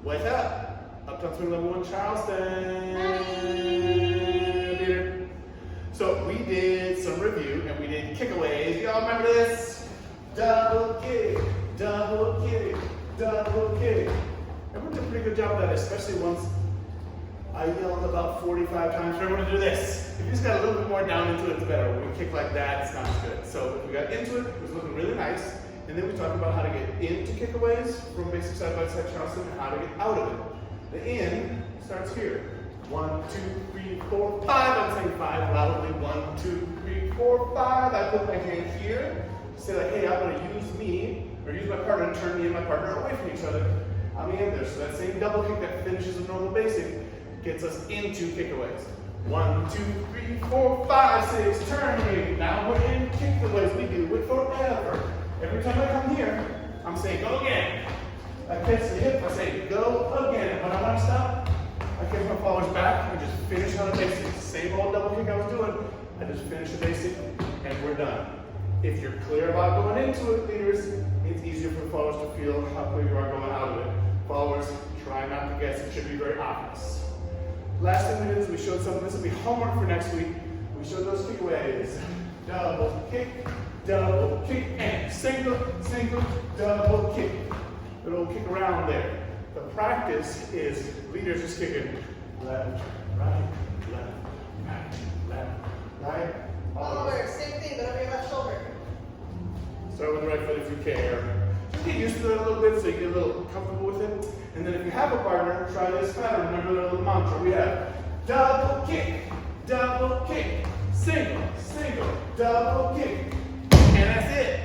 What's up? Uptown Swing level 1 Charleston. So we did some review and we did kickaways. Y'all remember this? Double kick, double kick, double kick. Everyone did a pretty good job of that, especially once I yelled about 45 times for everyone to do this. If you just got a little bit more down into it, it's better. When we kick like that, it sounds good. So if we got into it, it was looking really nice. And then we talked about how to get into kickaways from basic side-by-side Charleston and how to get out of it. The in starts here. 1, 2, 3, 4, 5. I'm saying 5 loudly. 1, 2, 3, 4, 5. I put my hand here. Say like, hey, I'm going to use me, or use my partner to turn me and my partner away from each other. I'm in there. So that same double kick that finishes a normal basic gets us into kickaways. 1, 2, 3, 4, 5, 6. Turn me. Now we're in kickaways. We do it forever. Every time I come here, I'm saying, go again. I catch the hip, I say, go again. And when I want to stop, I catch my followers back and just finish on the basic. Same old double kick I was doing. I just finish the basic and we're done. If you're clear about going into it, leaders, it's easier for followers to feel how clear you are going out of it. Followers, try not to guess. It should be very obvious. Last thing we did is we showed something. This will be homework for next week. We showed those kickaways. Double kick, and single, single, double kick. Little kick around there. The practice is leaders just kicking left, right, left, right, left, right. Forward, same thing, but over your left shoulder. Start with the right foot if you care. Just get used to it a little bit so you get a little comfortable with it. And then if you have a partner, try this pattern. Remember the little mantra we have. Double kick, single, single, double kick. And that's it.